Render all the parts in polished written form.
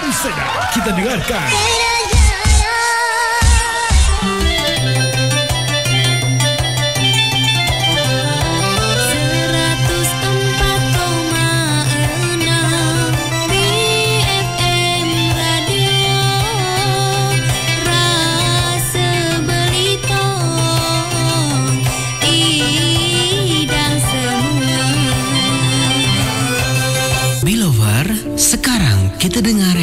Baru saja kita dengarkan Sekarang kita dengar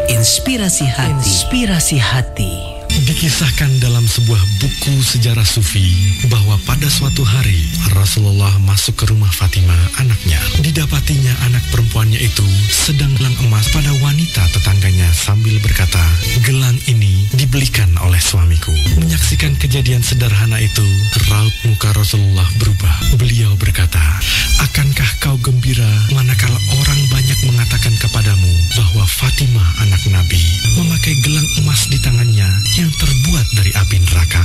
Inspirasi Hati. Inspirasi Hati. Dikisahkan dalam sebuah buku sejarah sufi bahwa pada suatu hari Rasulullah masuk ke rumah Fatimah, anaknya. Didapatinya anak perempuannya itu sedang gelang emas pada wanita tetangganya sambil berkata, "Gelang ini dibelikan oleh suamiku." Menyaksikan kejadian sederhana itu, raut muka Rasulullah berubah. Beliau berkata, "Akankah kau gembira manakala orang banyak mengatakan kepadamu bahwa Fatimah anak Nabi memakai gelang emas di tangannya yang terbuat dari api neraka?"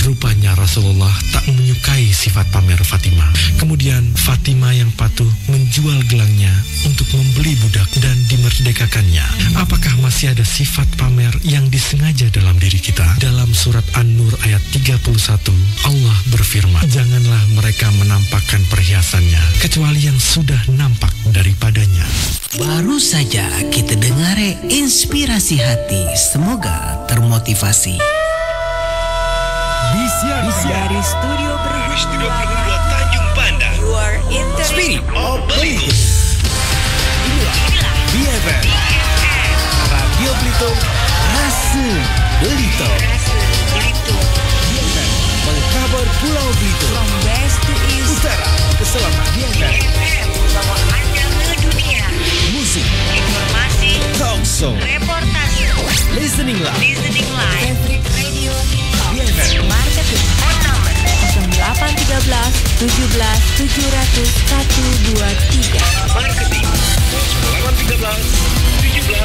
Rupanya Rasulullah tak menyukai sifat pamer Fatimah. Kemudian Fatimah yang patuh menjual gelangnya untuk membeli budak dan dimerdekakannya. Apakah masih ada sifat pamer yang disengaja dalam diri kita? Dalam surat An-Nur ayat 31, Allah berfirman, "Janganlah mereka menampakkan perhiasannya kecuali yang sudah nampak daripadanya." Baru saja kita dengar Inspirasi Hati. Semoga termotivasi. Dari Studio Berhun 2 Tanjung Pandan. You are in the Spirit of Belitung. Inilah BFM Radio Belitung, Rasa Belitung. BFM mengkabar Pulau Belitung from west to east, utara ke selatan. BFM bawa Anda ke dunia. Musik, Informasi, talk show, reportase, listening live. favorite radio, BFM. marketing. Phone number 0813 17 700 123. Marketing 0813 17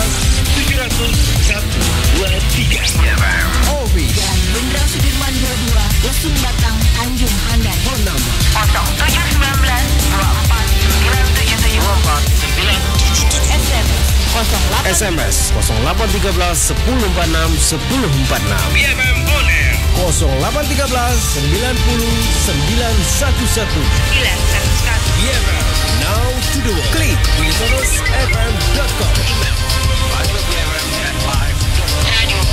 700 123. Office Jalan Jenderal Sudirman 22, Lesung Batang, Tanjung Pandan. phone number 0719 24 979. SMS 0813 1046 1046. BFM On Air 0813 90 911. BFM Now to the World. Klik BFM.com. Email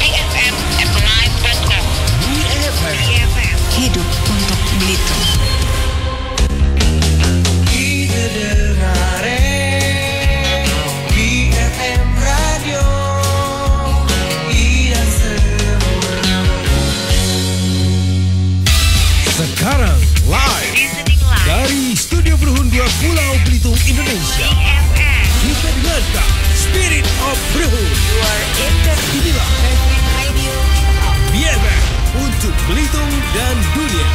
BFM@live.com. BFM hidup untuk Belitung. Kita dengar BFM Radio Ida semua. sekarang live Listening live. dari Studio Berhun 2 Pulau Belitung, Indonesia. BFM. Kita dengarkan Spirit of Berhun. You are in the Inilah favorite radio. BFM untuk Belitung dan dunia.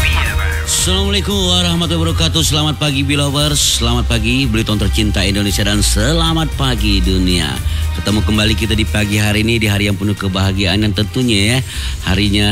Assalamualaikum warahmatullahi wabarakatuh. Selamat pagi Belovers, selamat pagi Belitung tercinta Indonesia, dan selamat pagi dunia. Ketemu kembali kita di pagi hari ini, di hari yang penuh kebahagiaan, dan tentunya ya harinya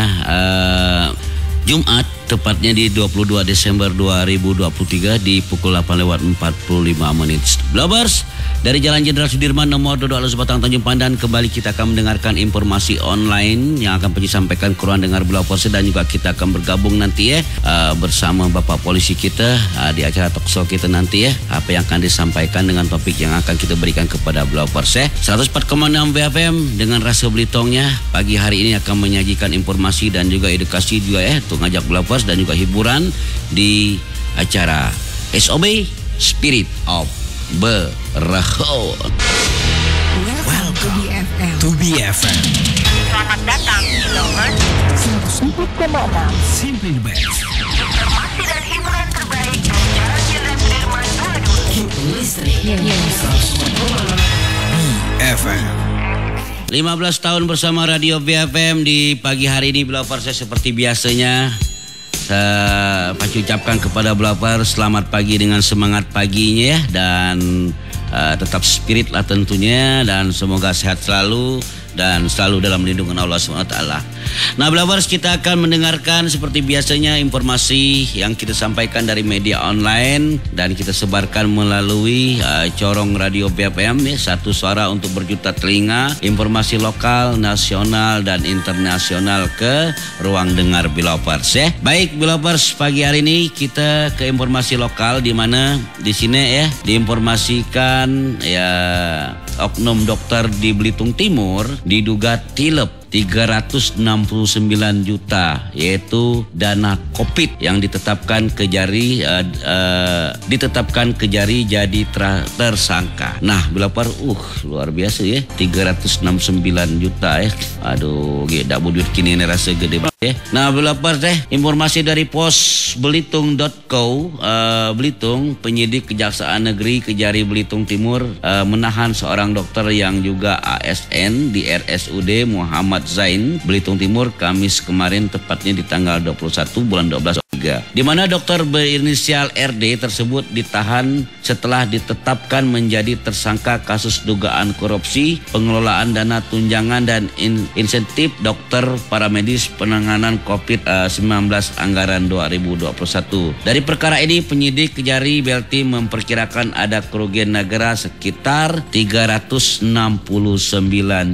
Jumat, tepatnya di 22 Desember 2023 di pukul 8:45. Belovers, dari Jalan Jenderal Sudirman nomor 2 Alus Batang Tanjung Pandan, kembali kita akan mendengarkan informasi online yang akan disampaikan ke ruang dengar Belovers, dan juga kita akan bergabung nanti ya bersama Bapak Polisi kita di acara talkshow kita nanti ya, apa yang akan disampaikan dengan topik yang akan kita berikan kepada Belovers ya. 104,6 BFM dengan rasa Belitongnya pagi hari ini akan menyajikan informasi dan juga edukasi juga ya, untuk ngajak Belovers dan juga hiburan di acara SOB Spirit of Berhun. Welcome to BFM. To BFM. Selamat datang di Lovers 104,6. Simply the best. Informasi dan hiburan terbaik dari Jalan Jenderal Sudirman 22. Keep listening. BFM. 15 tahun bersama Radio BFM di pagi hari ini Belovers, seperti biasanya saya ucapkan kepada Belovers selamat pagi dengan semangat paginya ya, dan tetap spirit lah tentunya, dan semoga sehat selalu dan selalu dalam lindungan Allah SWT. Nah, Belovers, kita akan mendengarkan seperti biasanya informasi yang kita sampaikan dari media online dan kita sebarkan melalui corong radio BFM ya, satu suara untuk berjuta telinga, informasi lokal, nasional dan internasional ke ruang dengar Belovers ya. Baik Belovers, pagi hari ini kita ke informasi lokal di mana di sini ya diinformasikan ya oknum dokter di Belitung Timur diduga tilep 369 juta yaitu dana Covid yang ditetapkan Kejari jadi tersangka. Nah, Belovers, luar biasa ya, 369 juta ya. Aduh, gak duit kini ini rasa gede banget ya. Nah, Belovers informasi dari posbelitung.co Belitung, penyidik Kejaksaan Negeri Kejari Belitung Timur menahan seorang dokter yang juga ASN di RSUD Muhammad Zain Belitung Timur Kamis kemarin, tepatnya di tanggal 21 bulan 12 di mana dokter berinisial RD tersebut ditahan setelah ditetapkan menjadi tersangka kasus dugaan korupsi pengelolaan dana tunjangan dan insentif dokter paramedis penanganan COVID-19 anggaran 2021. Dari perkara ini penyidik Kejari Beltim memperkirakan ada kerugian negara sekitar 369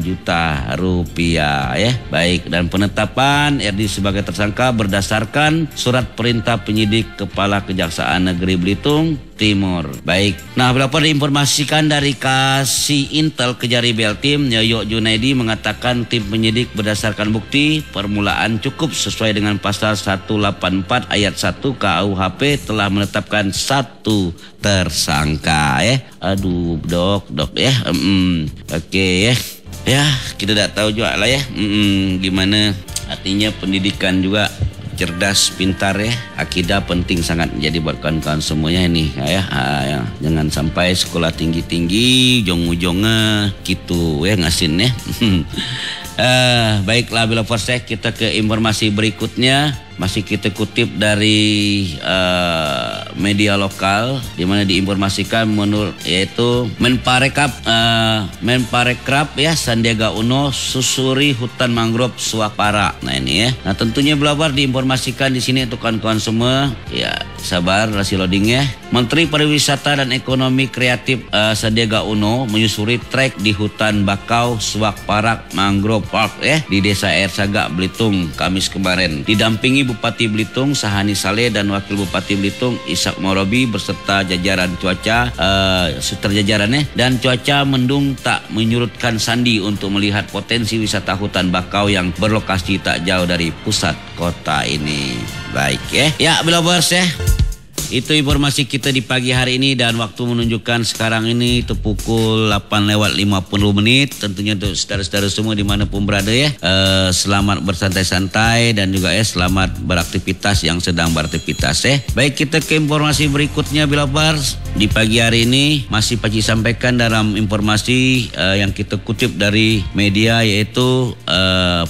juta rupiah ya. Baik, dan penetapan RD sebagai tersangka berdasarkan surat perintah penyidik Kepala Kejaksaan Negeri Belitung Timur. Baik. Nah, berapa diinformasikan dari Kasih Intel Kejari Beltim, Yoyo Junaidi mengatakan tim penyidik berdasarkan bukti permulaan cukup sesuai dengan pasal 184 ayat 1 KUHP telah menetapkan satu tersangka ya. Aduh, dok ya. Oke ya. Ya, kita tidak tahu juga lah ya. Gimana artinya pendidikan juga cerdas, pintar ya. Akidah penting sangat jadi buat kawan-kawan semuanya ini ya. Jangan sampai sekolah tinggi-tinggi ujung-ujungnya gitu ya ngasin ya. Baiklah Belovers, kita ke informasi berikutnya. Masih kita kutip dari media lokal di mana diinformasikan menurut yaitu Menparekraf ya Sandiaga Uno susuri hutan mangrove Suwakpara. Nah ini ya. Nah tentunya Belovers diinformasikan di sini untuk kawan-kawan semua ya, sabar rasi loading ya. Menteri Pariwisata dan Ekonomi Kreatif Sandiaga Uno menyusuri trek di hutan bakau Suwakpara Mangrove Park ya di Desa Air Saga Belitung Kamis kemarin, didampingi Bupati Belitung Sahani Saleh dan Wakil Bupati Belitung Ishak Morobi beserta jajaran cuaca dan cuaca mendung tak menyurutkan Sandi untuk melihat potensi wisata hutan bakau yang berlokasi tak jauh dari pusat kota ini. Baik ya. Ya Belovers ya. Itu informasi kita di pagi hari ini dan waktu menunjukkan sekarang ini itu pukul 8:50. Tentunya untuk saudara-saudara semua dimanapun berada ya, selamat bersantai-santai dan juga ya selamat beraktivitas yang sedang beraktivitas ya. Baik, kita ke informasi berikutnya Belovers. Di pagi hari ini masih Paci sampaikan dalam informasi yang kita kutip dari media yaitu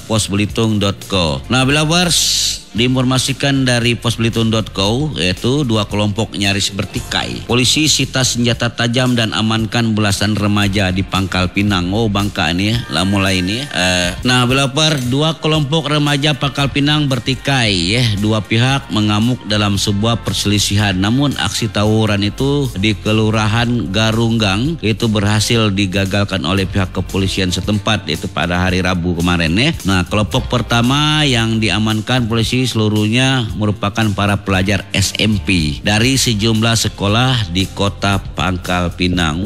posbelitung.co. Nah Belovers, diinformasikan dari posbelitung.co yaitu dua kelompok nyaris bertikai. Polisi sita senjata tajam dan amankan belasan remaja di Pangkal Pinang. Oh Bangka ini ya, lah mulai ini ya. Nah Belovers, dua kelompok remaja Pangkal Pinang bertikai ya. Dua pihak mengamuk dalam sebuah perselisihan. Namun aksi tawuran itu di Kelurahan Garunggang itu berhasil digagalkan oleh pihak kepolisian setempat yaitu pada hari Rabu kemarin ya. Nah kelompok pertama yang diamankan polisi seluruhnya merupakan para pelajar SMP dari sejumlah sekolah di kota Pangkal Pinang.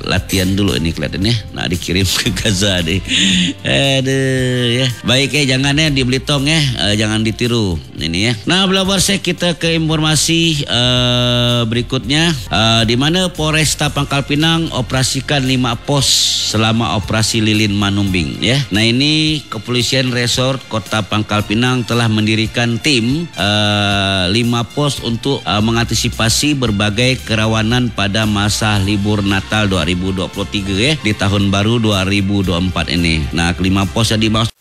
Latihan dulu ini kelihatannya. Nah dikirim ke Gaza deh. Ya. Baik ya, jangan ya di Belitung ya, jangan ditiru ini ya. Nah Belovers, kita ke informasi berikutnya di mana Polresta Pangkal Pinang operasikan 5 pos selama operasi Lilin Manumbing ya. Nah ini kepolisian resort Kota Pangkal Pinang telah mendirikan tim 5 pos untuk mengantisipasi berbagai kerawanan pada masa libur Natal 2023 ya, di tahun baru 2024 ini. Nah, 5 pos yang dimaksud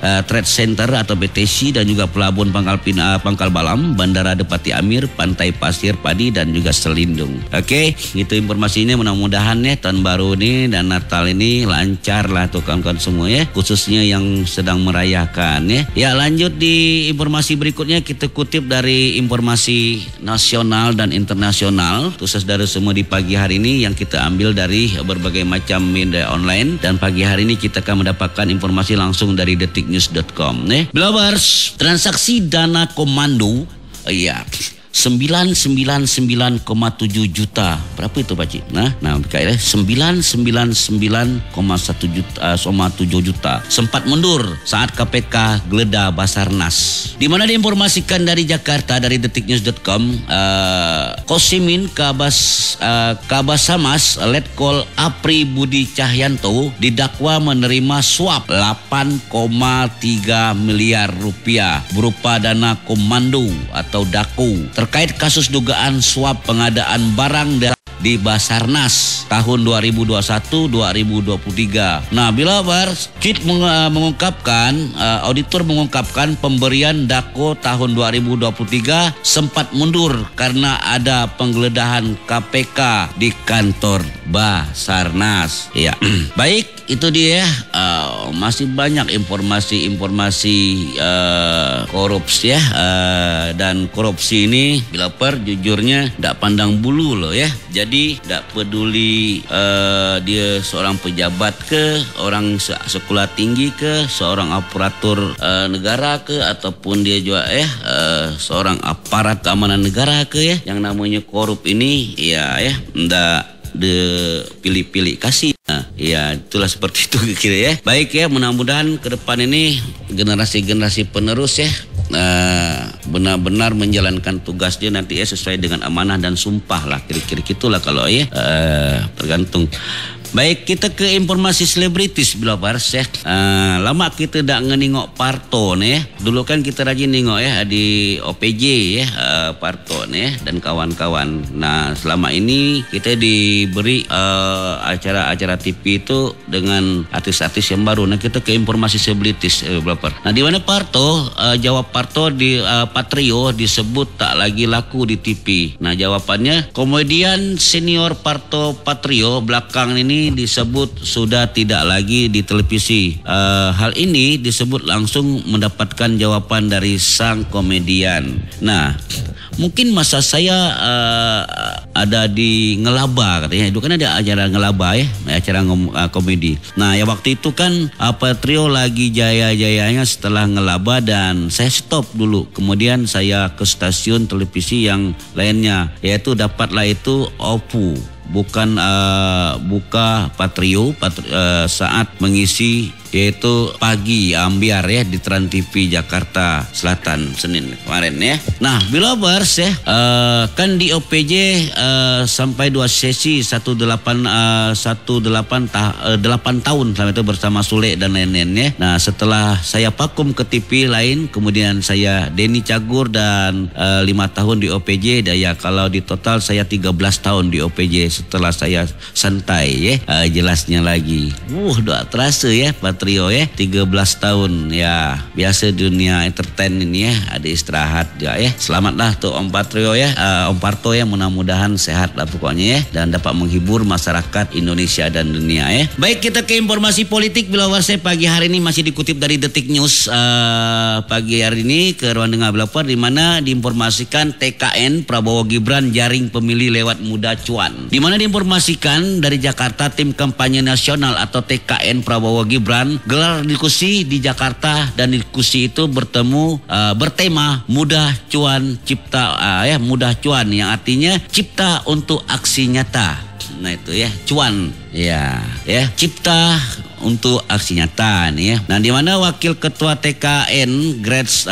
Trade Center atau BTC, dan juga Pelabuhan Pangkal Balam, Bandara Depati Amir, Pantai Pasir Padi, dan juga Selindung. Oke, itu informasinya. Mudah-mudahan ya tahun baru ini dan Natal ini lancar lah tuh kawan-kawan semua ya, khususnya yang sedang merayakan ya. Ya, lanjut di informasi berikutnya, kita kutip dari informasi nasional dan internasional. Tuh saudara semua, di pagi hari ini yang kita ambil dari berbagai macam media online, dan pagi hari ini kita akan mendapatkan informasi langsung dari detiknews.com nih. Blowers, transaksi dana komando 999,7 juta. Berapa itu Pak Cik? Nah, kira 999,1 juta sempat mundur saat KPK geledah Basarnas. Di mana diinformasikan dari Jakarta dari detiknews.com, Kosimin Kabasamas Letkol Apri Budi Cahyanto didakwa menerima suap 8,3 miliar rupiah berupa dana komando atau DAKO terkait kasus dugaan suap pengadaan barang di Basarnas tahun 2021-2023. Nah, bila Kit mengungkapkan, auditor mengungkapkan pemberian DAKO tahun 2023 sempat mundur karena ada penggeledahan KPK di kantor Basarnas. Ya, baik, itu dia. Masih banyak informasi-informasi korupsi ya, dan korupsi ini bila jujurnya tidak pandang bulu loh ya. Jadi tidak peduli dia seorang pejabat ke, orang sekolah tinggi ke, seorang aparatur negara ke, ataupun dia juga seorang aparat keamanan negara ke ya, yang namanya korup ini ya tidak pilih-pilih kasih. Nah, ya itulah seperti itu kira ya. Baik ya, mudah-mudahan ke depan ini generasi-generasi penerus ya benar-benar menjalankan tugasnya nanti ya sesuai dengan amanah dan sumpah lah, kira-kira gitulah kalau ya tergantung. Baik, kita ke informasi selebritis bila ya. Lama kita tak ngeningok Parto nih ya. Dulu kan kita rajin nengok ya di OPJ ya, Parto nih ya, dan kawan-kawan. Nah, selama ini kita diberi acara-acara TV itu dengan artis-artis yang baru. Nah, kita ke informasi selebritis Nah, di mana Parto jawab Parto di Patrio disebut tak lagi laku di TV. Nah, jawabannya, komedian senior Parto Patrio belakang ini disebut sudah tidak lagi di televisi. Hal ini disebut langsung mendapatkan jawaban dari sang komedian. Nah, mungkin masa saya ada di Ngelaba katanya. Itu kan ada acara Ngelaba ya, acara komedi. Nah, ya waktu itu kan Patrio lagi jaya-jayanya setelah Ngelaba, dan saya stop dulu. Kemudian saya ke stasiun televisi yang lainnya, yaitu dapatlah itu OPU. Bukan buka Patrio saat mengisi yaitu Pagi Ambiar ya di Trans TV Jakarta Selatan Senin kemarin ya. Nah, Bilobers ya, kan di OPJ sampai 2 sesi 8 tahun selama itu bersama Sule dan lain-lainnya. Nah, setelah saya vakum ke TV lain, kemudian saya Denny Cagur dan 5 tahun di OPJ. Dan ya kalau di total saya 13 tahun di OPJ setelah saya santai ya, jelasnya lagi. Udah terasa ya Patrio ya, 13 tahun ya. Biasa dunia entertain ini ya, ada istirahat ya. Selamatlah tuh Om Patrio ya, Om Parto ya, mudah-mudahan sehat lah pokoknya ya, dan dapat menghibur masyarakat Indonesia dan dunia ya. Baik, kita ke informasi politik bila saya pagi hari ini masih dikutip dari Detik News pagi hari ini ke ruang dengar belapor, di mana diinformasikan TKN Prabowo Gibran jaring pemilih lewat Muda Cuan. Di mana diinformasikan dari Jakarta, tim kampanye nasional atau TKN Prabowo Gibran gelar diskusi di Jakarta, dan diskusi itu bertema Muda Cuan Cipta Muda Cuan, yang artinya cipta untuk aksi nyata. Nah itu ya, cuan ya cipta untuk aksi nyata nih ya. Nah, di mana Wakil Ketua TKN Grace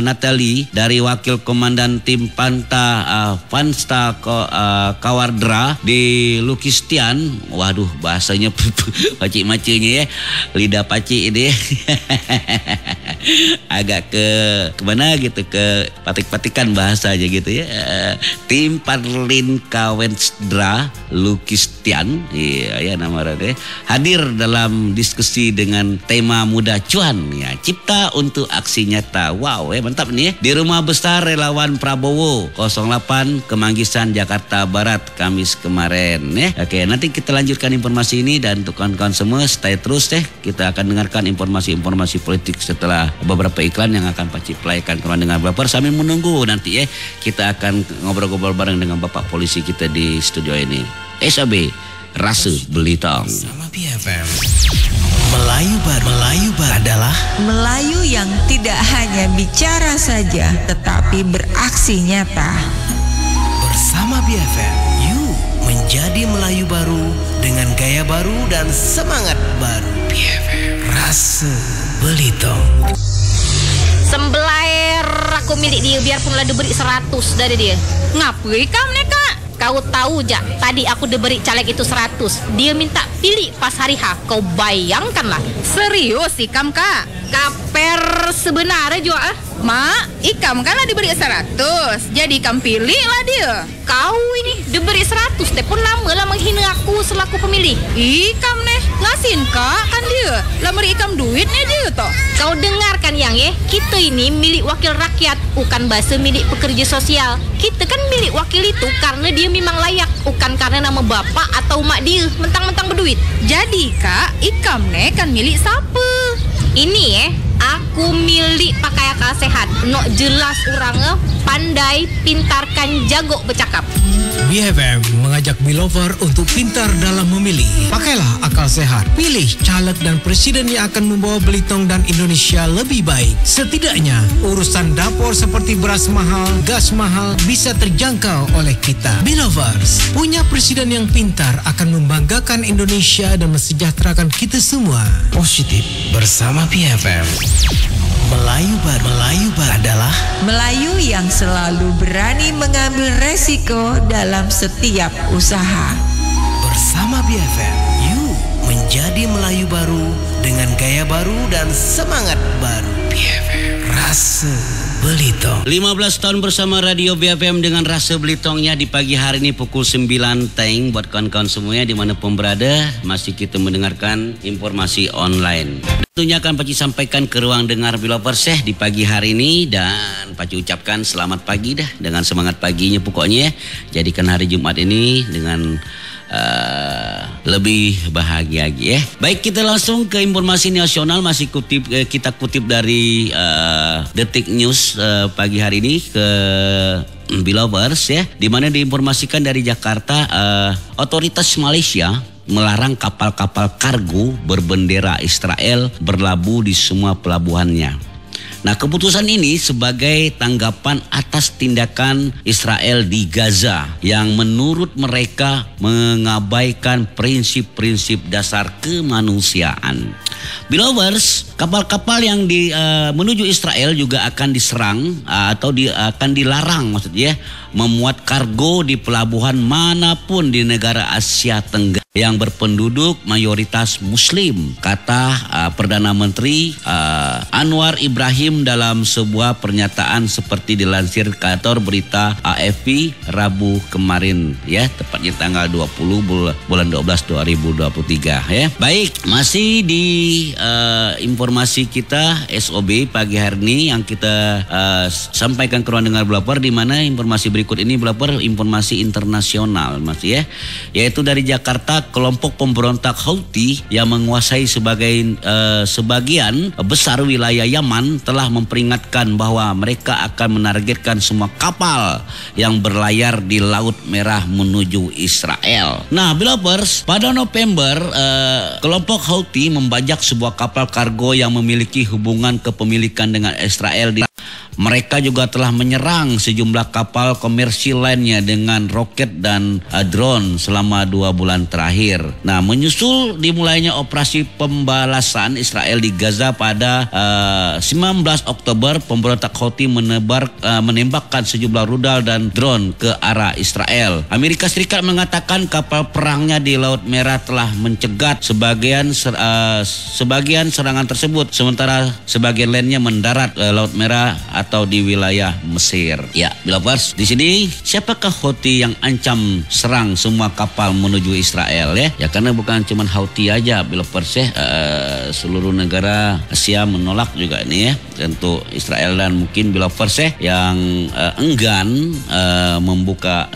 Natali dari Wakil Komandan Tim Pansta Kawardra di Lukistian, waduh bahasanya pacik-maciknya ya, lidah pacik ini ya. Agak kemana gitu, ke patik-patikan bahasa aja gitu ya. Tim Parlin Kawendra Lukistian, iya ya nama radnya, hadir dalam diskusi dengan tema Muda Cuan ya, cipta untuk aksi nyata. Wow, mantap nih ya. Di Rumah Besar Relawan Prabowo 08 Kemanggisan Jakarta Barat Kamis kemarin ya. Oke, nanti kita lanjutkan informasi ini dan untuk kawan-kawan semua stay terus deh. Kita akan dengarkan informasi-informasi politik setelah beberapa iklan yang akan Pak Cip playkan dengan Bapak sambil menunggu nanti ya. Kita akan ngobrol-ngobrol bareng dengan Bapak Polisi kita di studio ini. SAB Rasa Belitong Sama BFM. Melayu Baru adalah Melayu yang tidak hanya bicara saja, tetapi beraksi nyata. bersama BFM. Yuk menjadi Melayu baru dengan gaya baru dan semangat baru. BFM Rasa Belitong. Sembelair aku milik dia, biarpun lah diberi 100 dari dia. Ngapain kamu nih kak? Kau tahu jak, tadi aku diberi caleg itu 100. Dia minta pilih pas hari H. Kau bayangkanlah. Serius ikam kak? Kaper sebenarnya juga Mak, ikam kan lah diberi 100. Jadi ikam pilih lah dia. Kau ini diberi 100 teh pun lama lah menghina aku selaku pemilih. Ikam nih ngasihin kak kan dia. Lah beri ikam duit nih dia toh. Kau dengarkan yang kita ini milik wakil rakyat, bukan bahasa milik pekerja sosial. Kita kan milik wakil itu karena dia memang layak, bukan karena nama bapak atau mak dia mentang-mentang berduit. Jadi kak, ikam nih kan milik siapa? Ini aku milik pakai akal sehat. Nok jelas orangnya pandai, pintar, kan jago bercakap. BFM mengajak Bilover untuk pintar dalam memilih. Pakailah akal sehat. Pilih caleg dan presiden yang akan membawa Belitung dan Indonesia lebih baik. Setidaknya urusan dapur seperti beras mahal, gas mahal bisa terjangkau oleh kita. Bilovers punya presiden yang pintar akan membanggakan Indonesia dan mensejahterakan kita semua. Positif bersama BFM. Melayu Baru adalah Melayu yang selalu berani mengambil resiko dalam setiap usaha. bersama BFM. Yuk menjadi Melayu baru dengan gaya baru dan semangat baru. BFM Rasa Belitong. 15 tahun bersama Radio BFM dengan Rasa Belitongnya di pagi hari ini pukul 9 teng buat kawan-kawan semuanya dimanapun berada. Masih kita mendengarkan informasi online. Tentunya akan Paci sampaikan ke ruang dengar Bilovers di pagi hari ini. Dan Paci ucapkan selamat pagi dah dengan semangat paginya pokoknya. Jadikan hari Jumat ini dengan lebih bahagia lagi ya. Baik, kita langsung ke informasi nasional. Masih kita kutip dari Detik News pagi hari ini ke Bilovers ya, di mana diinformasikan dari Jakarta, otoritas Malaysia melarang kapal-kapal kargo berbendera Israel berlabuh di semua pelabuhannya. Nah, keputusan ini sebagai tanggapan atas tindakan Israel di Gaza yang menurut mereka mengabaikan prinsip-prinsip dasar kemanusiaan. Bilovers, kapal-kapal yang menuju Israel juga akan diserang atau akan dilarang maksudnya memuat kargo di pelabuhan manapun di negara Asia Tenggara yang berpenduduk mayoritas Muslim, kata Perdana Menteri Anwar Ibrahim dalam sebuah pernyataan seperti dilansir kantor berita AFP Rabu kemarin ya, tepatnya tanggal 20 bulan 12 2023 ya. Baik, masih di informasi kita SOB pagi hari ini yang kita sampaikan ke ruang dengar Bilover, di mana informasi berikut ini Bilover informasi internasional masih ya, yaitu dari Jakarta. Kelompok pemberontak Houthi yang menguasai sebagian besar wilayah Yaman telah memperingatkan bahwa mereka akan menargetkan semua kapal yang berlayar di Laut Merah menuju Israel. Nah, Bilovers, pada November kelompok Houthi membajak sebuah kapal kargo yang memiliki hubungan kepemilikan dengan Israel. Mereka juga telah menyerang sejumlah kapal komersil lainnya dengan roket dan drone selama 2 bulan terakhir. Nah, menyusul dimulainya operasi pembalasan Israel di Gaza pada 19 Oktober, pemberontak Houthi menembakkan sejumlah rudal dan drone ke arah Israel. Amerika Serikat mengatakan kapal perangnya di Laut Merah telah mencegat sebagian serangan tersebut, sementara sebagian lainnya mendarat Laut Merah atau di wilayah Mesir. Ya, Belovers, di sini siapakah Houthi yang ancam serang semua kapal menuju Israel ya? Ya karena bukan cuma Houthi aja, Belovers ya. Seluruh negara Asia menolak juga ini ya untuk Israel, dan mungkin Belovers ya yang enggan membuka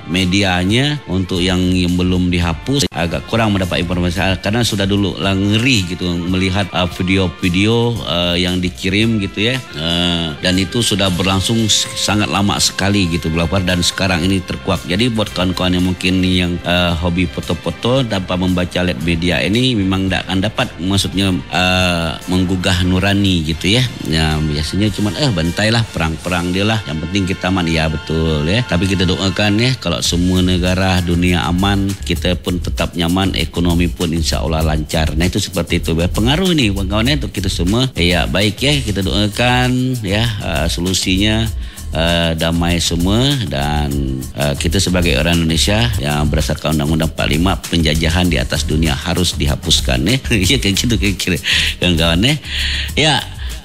medianya untuk yang belum dihapus, agak kurang mendapat informasi karena sudah dulu lah ngeri gitu melihat video-video yang dikirim gitu ya, dan itu sudah berlangsung sangat lama sekali gitu Belovers, dan sekarang ini terkuak. Jadi buat kawan-kawan yang mungkin yang hobi foto-foto tanpa membaca lihat media ini memang tidak akan dapat maksudnya menggugah nurani gitu ya. Ya biasanya cuma bantailah, perang-perang dia lah, yang penting kita aman. Ya betul ya, tapi kita doakan ya kalau semua negara dunia aman, kita pun tetap nyaman, ekonomi pun insya Allah lancar. Nah itu seperti itu pengaruh nih kawan-kawan untuk kita semua. Ya baik ya, kita doakan ya solusinya damai semua, dan kita sebagai orang Indonesia yang berdasarkan Undang-Undang 45 penjajahan di atas dunia harus dihapuskan ya. Ya kayak gitu kira-kira kawan-kawan ya. Ya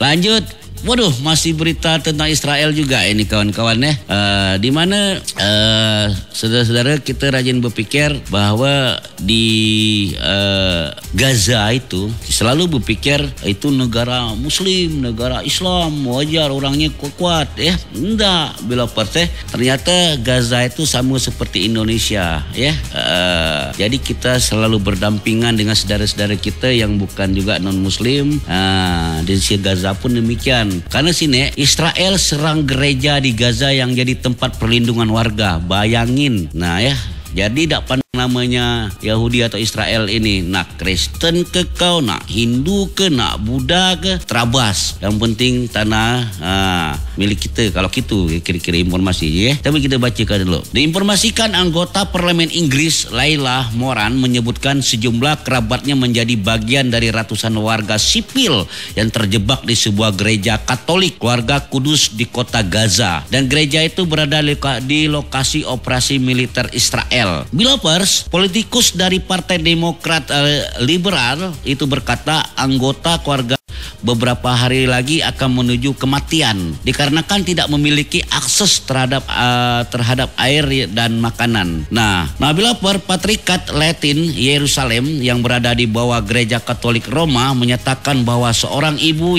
lanjut. Waduh, masih berita tentang Israel juga ini kawan-kawan ya. Di mana saudara-saudara kita rajin berpikir bahwa di Gaza itu selalu berpikir itu negara Muslim, negara Islam, wajar orangnya kuat ya. Enggak, Belovers ya. Ternyata Gaza itu sama seperti Indonesia ya. Jadi kita selalu berdampingan dengan saudara-saudara kita yang bukan juga non-Muslim. Di Gaza pun demikian. Karena sini Israel serang gereja di Gaza yang jadi tempat perlindungan warga. Bayangin. Nah ya, jadi tidak pandang namanya Yahudi atau Israel ini. Nak Kristen ke kau, nak Hindu ke, nak Buddha ke, terabas. Yang penting tanah milik kita. Kalau gitu kira-kira informasi ya. Tapi kita bacakan dulu. Diinformasikan anggota Parlemen Inggris Laila Moran menyebutkan sejumlah kerabatnya menjadi bagian dari ratusan warga sipil yang terjebak di sebuah gereja Katolik warga Kudus di kota Gaza. Dan gereja itu berada di lokasi operasi militer Israel. Belovers, politikus dari Partai Demokrat Liberal itu berkata anggota keluarga beberapa hari lagi akan menuju kematian dikarenakan tidak memiliki akses terhadap air dan makanan. Nah, Belovers, Patriarkat Latin Yerusalem yang berada di bawah gereja Katolik Roma menyatakan bahwa seorang ibu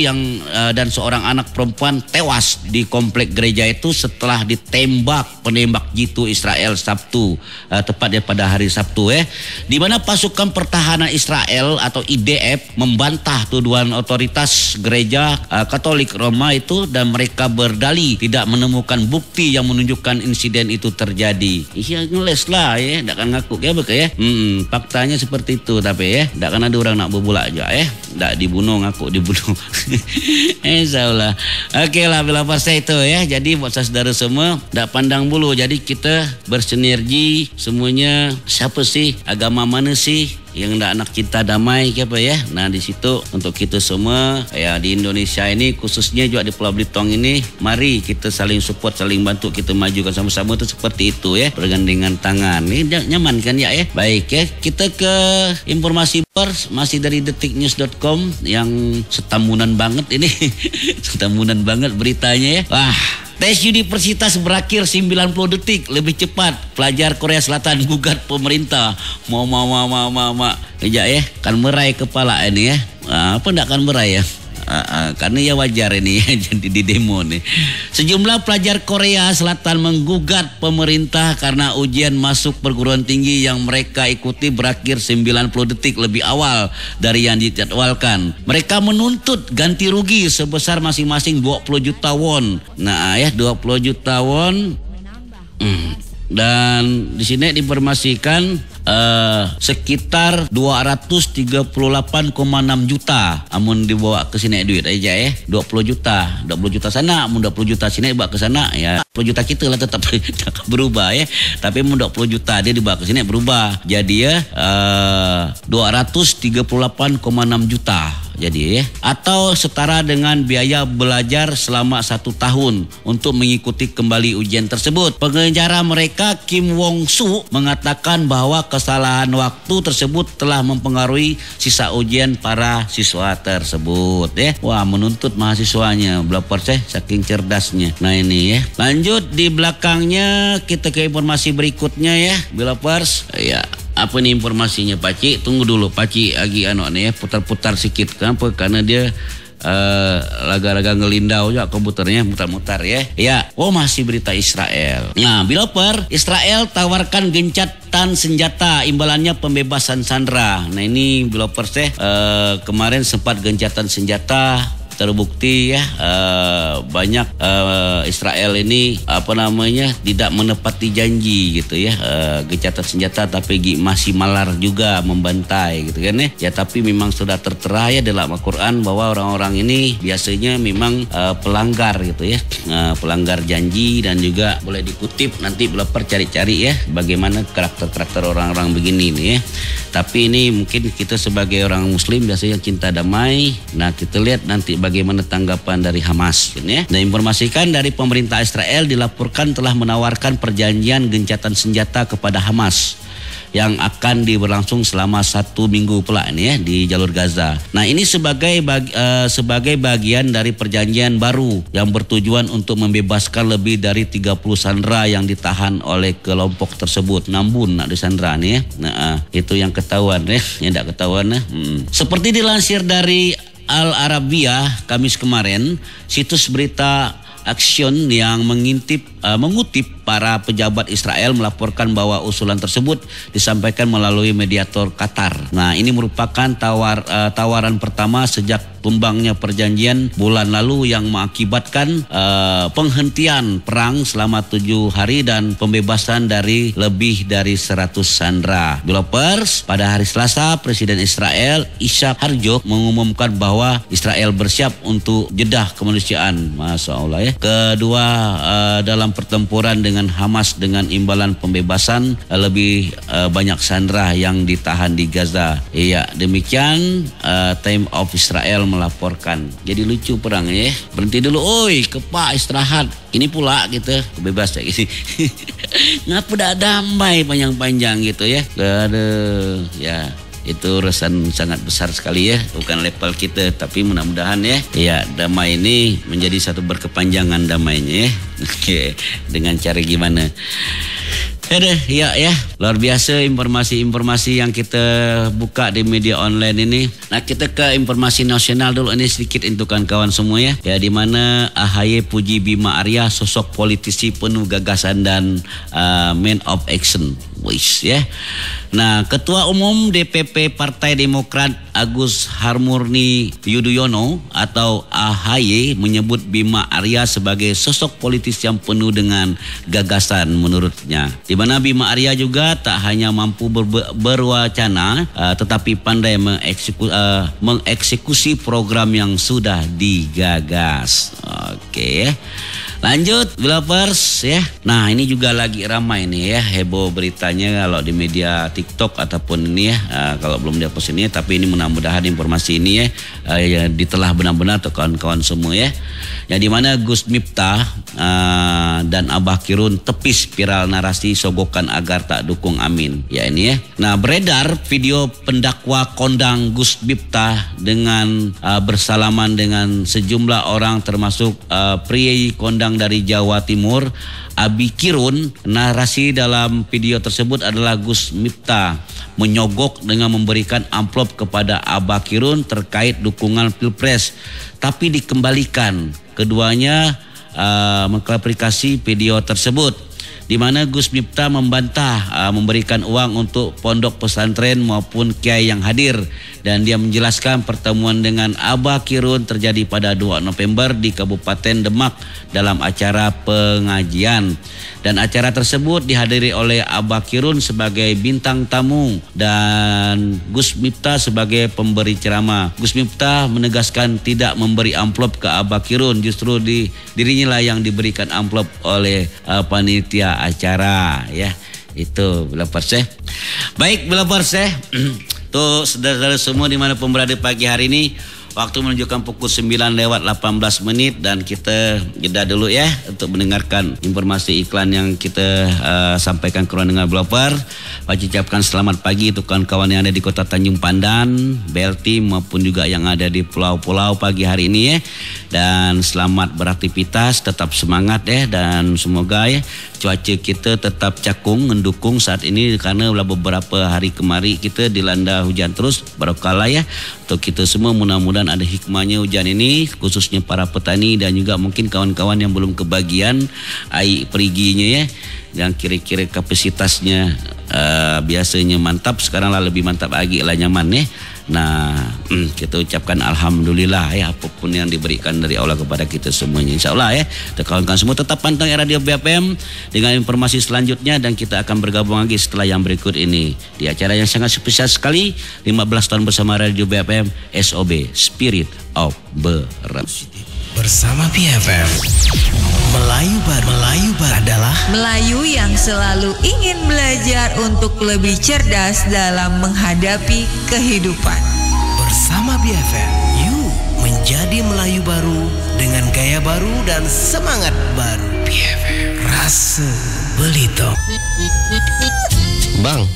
dan seorang anak perempuan tewas di komplek gereja itu setelah ditembak penembak jitu Israel Sabtu, tepatnya pada hari Sabtu di mana pasukan pertahanan Israel atau IDF membantah tuduhan otoritas gereja Katolik Roma itu, dan mereka berdalih tidak menemukan bukti yang menunjukkan insiden itu terjadi. Iya ngeles lah ya, tidak akan ngaku ya betul ya. Faktanya seperti itu, tapi ya tidak akan ada orang nak berbulak aja ya, tidak dibunuh ngaku dibunuh. Insyaallah. Oke lah Belovers itu ya. Jadi buat saudara semua tidak pandang bulu, jadi kita bersinergi semuanya. Siapa sih, agama mana sih yang tidak anak cinta damai apa ya. Nah di situ untuk kita semua ya di Indonesia ini khususnya juga di Pulau Belitung ini, mari kita saling support, saling bantu, kita majukan sama-sama itu seperti itu ya, bergandengan tangan. Ini nyaman kan ya. Baik ya, kita ke informasi masih dari detiknews.com yang setambunan banget ini. Setambunan banget beritanya ya. Wah, tes universitas berakhir 90 detik lebih cepat. Pelajar Korea Selatan gugat pemerintah. Ya kan merai kepala ini ya. Apa enggak kan merai ya? Karena ya wajar ini ya, jadi di demo nih. Sejumlah pelajar Korea Selatan menggugat pemerintah karena ujian masuk perguruan tinggi yang mereka ikuti berakhir 90 detik lebih awal dari yang dijadwalkan. Mereka menuntut ganti rugi sebesar masing-masing 20 juta won. Nah ya 20 juta won. Dan di sini diinformasikan sekitar 238,6 juta amun dibawa ke sini duit aja ya. 20 juta sana, amun 20 juta sini dibawa ke sana ya 20 juta kita lah tetap berubah ya. Tapi amun 20 juta dia dibawa ke sini berubah. Jadi ya 238,6 juta. jadi ya, atau setara dengan biaya belajar selama 1 tahun untuk mengikuti kembali ujian tersebut. Pengacara mereka Kim Wong Soo mengatakan bahwa kesalahan waktu tersebut telah mempengaruhi sisa ujian para siswa tersebut ya. Wah, menuntut mahasiswanya saking cerdasnya. Nah ini ya. Lanjut di belakangnya kita ke informasi berikutnya ya, Belovers. Ya. Apa nih informasinya Paci? Tunggu dulu Paci lagi nih ya, putar-putar sedikit. Kenapa? Karena dia laga-laga ngelindau juga komputernya mutar-mutar ya. Ya, masih berita Israel. Nah, Belover, Israel tawarkan gencatan senjata, imbalannya pembebasan sandera. Nah, ini Belover kemarin sempat gencatan senjata, terbukti ya banyak Israel ini tidak menepati janji gitu ya, gencatan senjata tapi masih malar juga membantai gitu kan ya. Ya tapi memang sudah tertera ya dalam Al-Quran bahwa orang-orang ini biasanya memang pelanggar gitu ya, pelanggar janji, dan juga boleh dikutip nanti belajar cari-cari ya bagaimana karakter-karakter orang-orang begini nih ya. Tapi ini mungkin kita sebagai orang Muslim biasanya cinta damai. Nah kita lihat nanti bagaimana tanggapan dari Hamas ya. Dan informasikan dari pemerintah Israel dilaporkan telah menawarkan perjanjian gencatan senjata kepada Hamas yang akan berlangsung selama 1 minggu pula ini ya di jalur Gaza. Nah ini sebagai bagian dari perjanjian baru yang bertujuan untuk membebaskan lebih dari 30 sandera yang ditahan oleh kelompok tersebut. Nambun nak disandera nih ya. Nah itu yang ketahuan ya, yang tidak ketahuan ya. Seperti dilansir dari Al Arabiya Kamis kemarin, situs berita Action yang mengutip para pejabat Israel melaporkan bahwa usulan tersebut disampaikan melalui mediator Qatar. Nah, ini merupakan tawaran pertama sejak tumbangnya perjanjian bulan lalu yang mengakibatkan penghentian perang selama 7 hari dan pembebasan dari lebih dari 100 sandera. Belovers, pada hari Selasa, Presiden Israel Isaac Herzog mengumumkan bahwa Israel bersiap untuk jedah kemanusiaan. Masya Allah ya. Kedua dalam pertempuran dengan Hamas dengan imbalan pembebasan lebih banyak sandera yang ditahan di Gaza. Iya, demikian Time of Israel melaporkan. Jadi lucu perangnya ya. Berhenti dulu, kepak istirahat. Ini pula gitu, bebas kayak gini. Ngapa dah damai panjang-panjang gitu ya. Aduh, ya. Itu urusan sangat besar sekali ya, bukan level kita, tapi mudah-mudahan ya damai ini menjadi satu berkepanjangan damainya ya. Oke, dengan cara gimana? Ya, luar biasa informasi-informasi yang kita buka di media online ini. Nah, kita ke informasi nasional dulu ini sedikit untuk kawan semua ya. Ya, di mana AHY puji Bima Arya, sosok politisi penuh gagasan dan man of action. Wis ya. Nah, Ketua Umum DPP Partai Demokrat Agus Harmurni Yudhoyono atau AHY menyebut Bima Arya sebagai sosok politis yang penuh dengan gagasan menurutnya. Di mana Bima Arya juga tak hanya mampu berwacana tetapi pandai mengeksekusi program yang sudah digagas. Oke. Lanjut Belovers ya. Nah, ini juga lagi ramai nih ya, heboh beritanya kalau di media TikTok ataupun ini ya, kalau belum dihapus ini, tapi ini mudah-mudahan informasi ini ya ditelah benar-benar untuk kawan-kawan semua ya. Yang dimana Gus Miftah dan Abah Kirun tepis viral narasi sogokan agar tak dukung Amin. Ya ini ya. Nah, beredar video pendakwa kondang Gus Miftah dengan bersalaman dengan sejumlah orang termasuk priai kondang dari Jawa Timur, Abi Kirun. Narasi dalam video tersebut adalah Gus Miftah menyogok dengan memberikan amplop kepada Abah Kirun terkait dukungan Pilpres, tapi dikembalikan. Keduanya mengklarifikasi video tersebut, di mana Gus Miftah membantah memberikan uang untuk pondok pesantren maupun kiai yang hadir, dan dia menjelaskan pertemuan dengan Abah Kirun terjadi pada 2 November di Kabupaten Demak dalam acara pengajian, dan acara tersebut dihadiri oleh Abah Kirun sebagai bintang tamu dan Gus Miftah sebagai pemberi ceramah. Gus Miftah menegaskan tidak memberi amplop ke Abah Kirun, justru dirinya lah yang diberikan amplop oleh panitia acara ya. Itu Belovers ya. Baik Belovers ya. Tuh saudara-saudara semua dimanapun berada pagi hari ini, Waktu menunjukkan pukul 9:18 dan kita jeda dulu ya untuk mendengarkan informasi iklan yang kita sampaikan ke ruang dengar Blooper. Ucapkan selamat pagi untuk kawan-kawan yang ada di Kota Tanjung Pandan, BLT maupun juga yang ada di pulau-pulau pagi hari ini ya. Dan selamat beraktivitas, tetap semangat ya, dan semoga ya cuaca kita tetap cakung mendukung saat ini karena beberapa hari kemari kita dilanda hujan terus. Barokahlah ya untuk kita semua, mudah-mudahan ada hikmahnya hujan ini, khususnya para petani dan juga mungkin kawan-kawan yang belum kebagian air periginya ya, yang kira-kira kapasitasnya biasanya mantap, sekarang lah lebih mantap lagi lah, nyaman ya. Nah, kita ucapkan alhamdulillah ya, apapun yang diberikan dari Allah kepada kita semuanya, insyaallah ya. Kawan-kawan semua tetap pantang Radio BFM dengan informasi selanjutnya, dan kita akan bergabung lagi setelah yang berikut ini di acara yang sangat spesial sekali, 15 tahun bersama Radio BFM, SOB Spirit of Beras. Bersama BFM, Melayu Baru adalah Melayu yang selalu ingin belajar untuk lebih cerdas dalam menghadapi kehidupan. bersama BFM. Yuk menjadi Melayu baru dengan gaya baru dan semangat baru. BFM, rasa Belitong. Bang,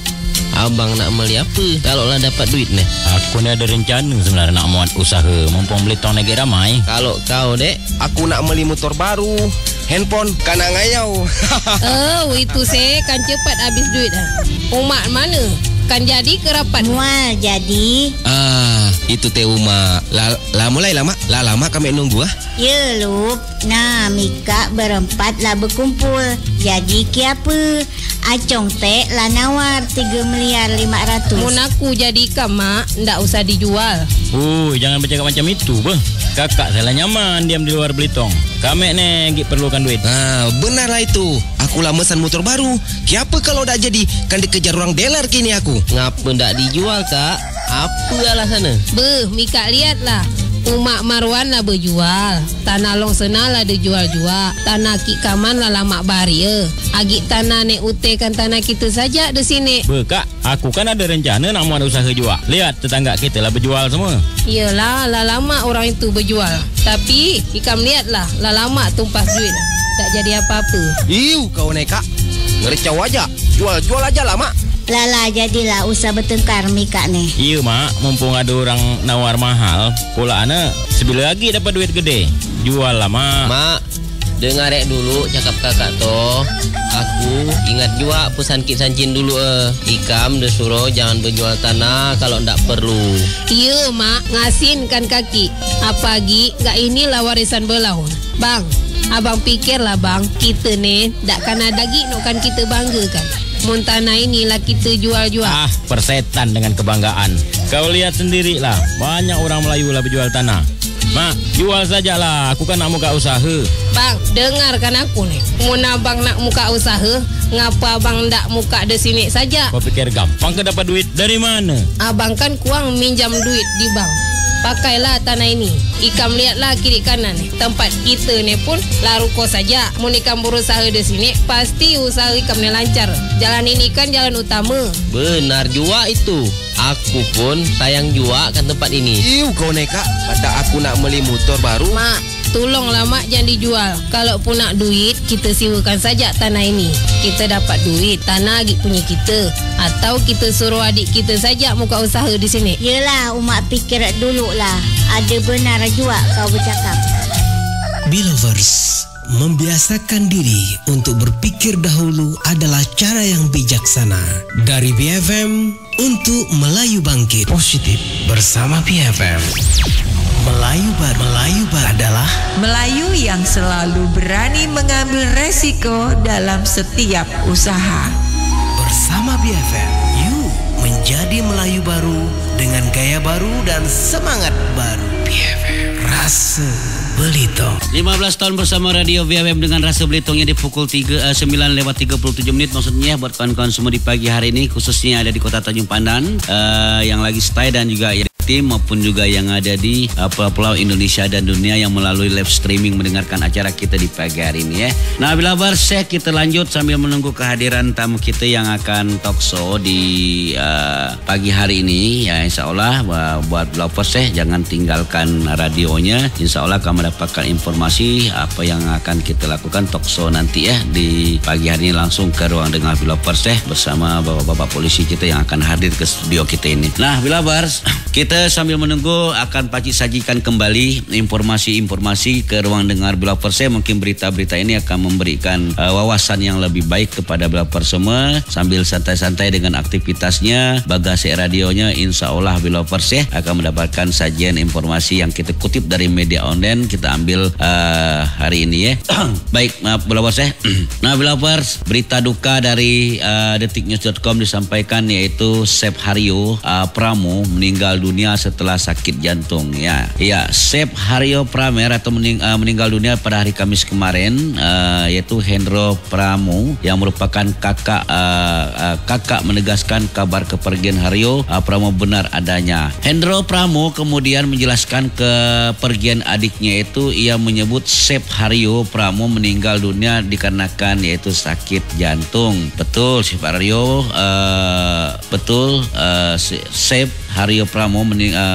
abang nak beli apa kalau lah dapat duit ni? Aku ni ada rencana sebenarnya nak muat usaha, mumpung Belitong lagi ramai. Kalau kau dek, aku nak beli motor baru, handphone kanak ngayau. Oh, itu saya kan cepat habis duit dah. Umat mana? Kan jadi kerapat. Mual jadi. Itu teh Uma. Mulai lama kami nunggu ah. Ya Lup. Nah, Mika berempat lah berkumpul. Jadi kiapa? Acong teh lah nawar 3.500.000. Mun aku jadi mak, ndak usah dijual. Oh, jangan bercakap macam itu, bang. Kakak salah nyaman diam di luar Belitong. Kami ni perlukan duit. Benarlah itu. Aku lah mesan motor baru. Kiapa kalau dah jadi? Kan dikejar orang dealer kini aku. Ngapa ndak dijual, Kak? Apa alasannya? Mika lihatlah. Umak Marwan lah berjual. Tanah Long Sena lah dijual-jual. Tanah Kik Kaman lah lama baria. Agik tanah nek utekan tanah kita saja di sini. Kak, aku kan ada rencana nak muat usaha jual. Lihat tetangga kita lah berjual semua. Iyalah, lah lama orang itu berjual. Tapi Ikam lihatlah, lah lama tumpas duit. Tak jadi apa-apa. Iu, kau ni Kak. Ngericau aja. Jual aja lah, Mak. Lala jadilah usah bertengkar Mika ni. Iya mak, mumpung ada orang nawar mahal, pola ana sebila lagi dapat duit gede. Jual lah mak. Mak, dengar dulu cakap kakak toh. Aku ingat juga pesan Kik Sanjin dulu Ikam dia suruh jangan berjual tanah kalau ndak perlu. Iya mak, ngasin kan kaki. Apagi gak inilah warisan belau. Bang, abang pikirlah bang, kita ni ndak kan ada lagi no kan kita banggakan. Mun tanah inilah kita jual-jual. Persetan dengan kebanggaan. Kau lihat sendirilah, banyak orang Melayu lah berjual tanah. Mak, jual sajalah. Aku kan nak muka usaha. Bang, dengarkan aku ni. Mun abang nak muka usaha, ngapa abang ndak muka di sini saja? Kau fikir gampang ke dapat duit dari mana? Abang kan kurang minjam duit di bank. Pakailah tanah ini. Ikam lihatlah kiri kanan. Tempat kita ni pun lah ruko saja. Mun Ikam berusaha di sini, pasti usaha Ikam ni lancar. Jalan ini kan jalan utama. Benar juga itu. Aku pun sayang juga kan tempat ini. Iu kau neka, kata aku nak beli motor baru. Mak, tolonglah mak jangan dijual. Kalau pun nak duit, kita sewakan saja tanah ini. Kita dapat duit, tanah adik punya kita. Atau kita suruh adik kita saja muka usaha di sini. Yelah, Umak pikir dulu lah. Ada benar juga kau bercakap. Belovers, membiasakan diri untuk berpikir dahulu adalah cara yang bijaksana. Dari BFM untuk Melayu Bangkit Positif bersama BFM. Melayu Baru adalah Melayu yang selalu berani mengambil resiko dalam setiap usaha. Bersama BFM, yuk menjadi Melayu baru dengan gaya baru dan semangat baru. BFM, rasa Belitong. 15 tahun bersama Radio BFM dengan rasa Belitongnya di pukul 9:37 maksudnya buat kawan-kawan semua di pagi hari ini, khususnya ada di Kota Tanjung Pandan yang lagi stay dan juga Jatim maupun juga yang ada di pulau Indonesia dan dunia yang melalui live streaming mendengarkan acara kita di pagi hari ini ya. Nah, Bilabers, kita lanjut sambil menunggu kehadiran tamu kita yang akan talk show di pagi hari ini ya. Insya Allah buat Bilabers jangan tinggalkan radionya. Insya Allah akan mendapatkan informasi apa yang akan kita lakukan talk show nanti ya di pagi hari ini langsung ke ruang dengar Bilabers bersama bapak-bapak polisi kita yang akan hadir ke studio kita ini. Nah, Bilabers, kita sambil menunggu akan Pakcik sajikan kembali informasi-informasi ke ruang dengar Bilabers. Mungkin berita-berita ini akan memberikan wawasan yang lebih baik kepada Bilabers semua sambil santai-santai dengan aktivitasnya. Bagasi radionya insya Allah Bilabers akan mendapatkan sajian informasi yang kita kutip dari media online kita ambil hari ini ya. Baik, maaf Bilabers Nah, Bilabers, berita duka dari detiknews.com disampaikan yaitu Sep Haryo Pramo meninggal dunia setelah sakit jantung ya. Ya, Sep Haryo Pramer atau meninggal dunia pada hari Kamis kemarin yaitu Hendro Pramo yang merupakan kakak menegaskan kabar kepergian Haryo Pramo benar adanya. Hendro Pramo kemudian menjelaskan kepergian adiknya itu ia menyebut Sep Haryo Pramo meninggal dunia dikarenakan yaitu sakit jantung. Betul Sep Haryo Sep Haryo Pramo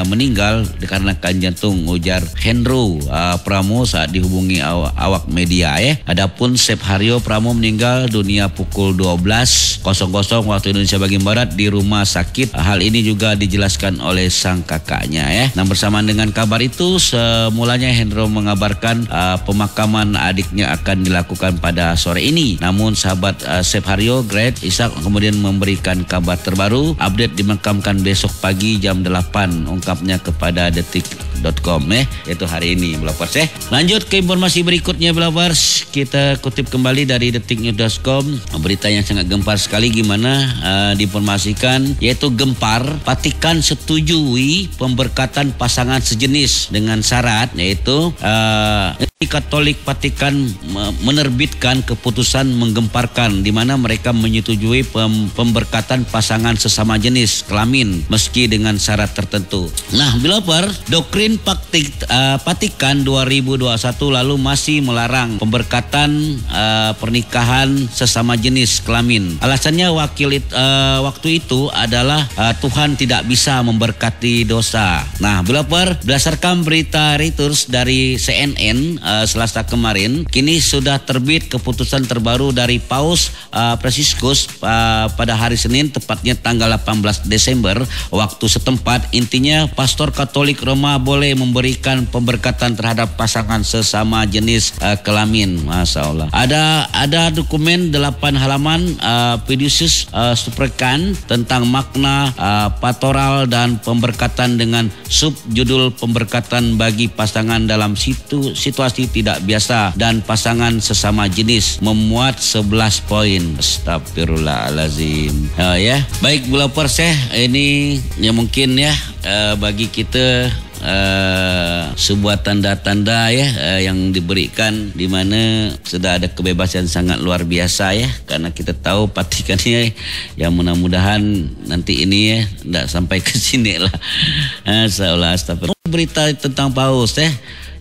meninggal dikarenakan jantung, ujar Hendro Pramo saat dihubungi awak media ya. Adapun Sep Haryo Pramo meninggal dunia pukul 12.00 waktu Indonesia bagian barat di rumah sakit. Hal ini juga dijelaskan oleh sang kakaknya ya. Nah, bersamaan dengan kabar itu semulanya Hendro mengabarkan pemakaman adiknya akan dilakukan pada sore ini. Namun sahabat Sep Haryo Greg Ishak kemudian memberikan kabar terbaru, update dimakamkan besok pagi jam 8, ungkapnya kepada detik.com yaitu hari ini Bilabers Lanjut ke informasi berikutnya Bilabers, kita kutip kembali dari detiknews.com, berita yang sangat gempar sekali gimana diinformasikan yaitu gempar Vatikan setujui pemberkatan pasangan sejenis dengan syarat yaitu Katolik Vatikan menerbitkan keputusan menggemparkan di mana mereka menyetujui pemberkatan pasangan sesama jenis kelamin meski dengan syarat tertentu. Nah, Bilabers, doktrin Vatikan 2021 lalu masih melarang pemberkatan pernikahan sesama jenis kelamin. Alasannya waktu itu adalah Tuhan tidak bisa memberkati dosa. Nah, Bilabers, berdasarkan berita Reuters dari CNN Selasa kemarin, kini sudah terbit keputusan terbaru dari Paus Franciscus pada hari Senin, tepatnya tanggal 18 Desember waktu setempat. Intinya pastor Katolik Roma boleh memberikan pemberkatan terhadap pasangan sesama jenis kelamin. Masya Allah. Ada dokumen 8 halaman Fiducius Superkan tentang makna pastoral dan pemberkatan dengan subjudul pemberkatan bagi pasangan dalam situasi tidak biasa dan pasangan sesama jenis, memuat 11 poin. Astagfirullahalazim. Ya, baik Bilabers ini ya mungkin ya bagi kita sebuah tanda-tanda ya yang diberikan di mana sudah ada kebebasan sangat luar biasa ya, karena kita tahu Vatikannya yang mudah-mudahan nanti ini ya tidak sampai ke sini lah. Astagfirullah. Berita tentang Paus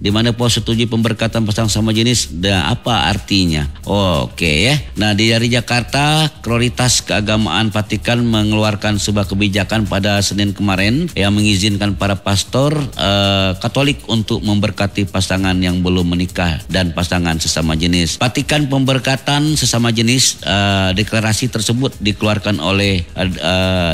di mana Paus setuju pemberkatan pasangan sama jenis dan apa artinya? Oke ya. Nah, dari Jakarta, Otoritas Keagamaan Vatikan mengeluarkan sebuah kebijakan pada Senin kemarin yang mengizinkan para pastor Katolik untuk memberkati pasangan yang belum menikah dan pasangan sesama jenis. Vatikan pemberkatan sesama jenis, deklarasi tersebut dikeluarkan oleh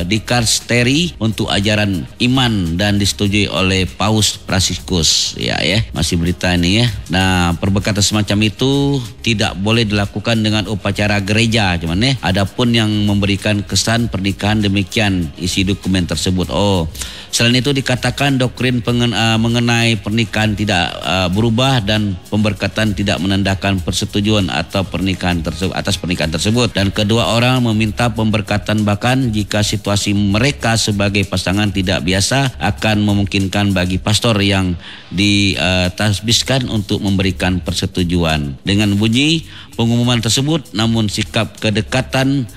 Dikasteri untuk ajaran iman dan disetujui oleh Paus Franciscus ya. Masih berita ini ya. Nah, pemberkatan semacam itu tidak boleh dilakukan dengan upacara gereja, cuman adapun yang memberikan kesan pernikahan, demikian isi dokumen tersebut. Selain itu dikatakan doktrin mengenai pernikahan tidak berubah dan pemberkatan tidak menandakan persetujuan atau pernikahan atas pernikahan tersebut, dan kedua orang meminta pemberkatan bahkan jika situasi mereka sebagai pasangan tidak biasa akan memungkinkan bagi pastor yang ditasbiskan untuk memberikan persetujuan. Dengan bunyi pengumuman tersebut, namun sikap kedekatan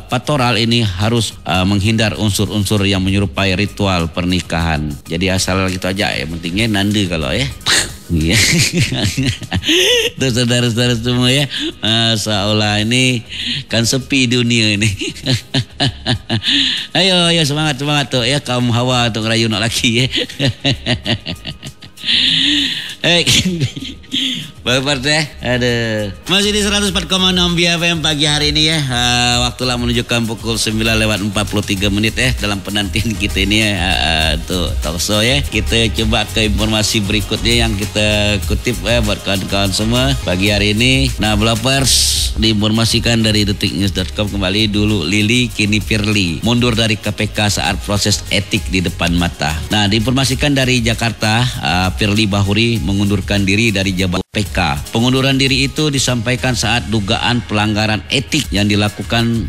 pastoral ini harus menghindar unsur-unsur yang menyerupai ritual pernikahan. Jadi asal gitu aja, pentingnya nanda kalau ya. Iya. Tuh saudara-saudara semua ya, seolah ini kan sepi dunia ini. Ayo semangat tuh ya kaum Hawa untuk ngerayu nak laki ya. Bapak teh, aduh. Masih di 104,6 BFM pagi hari ini ya. Waktulah menunjukkan pukul 9:43 ya dalam penantian kita ini ya. Tuh talkshow ya. Kita coba ke informasi berikutnya yang kita kutip buat kawan-kawan semua pagi hari ini. Nah, Blopers diinformasikan dari detiknews.com kembali dulu Lili kini Firly mundur dari KPK saat proses etik di depan mata. Nah, diinformasikan dari Jakarta, Firly Bahuri mengundurkan diri dari jabatan KPK. Pengunduran diri itu disampaikan saat dugaan pelanggaran etik yang dilakukan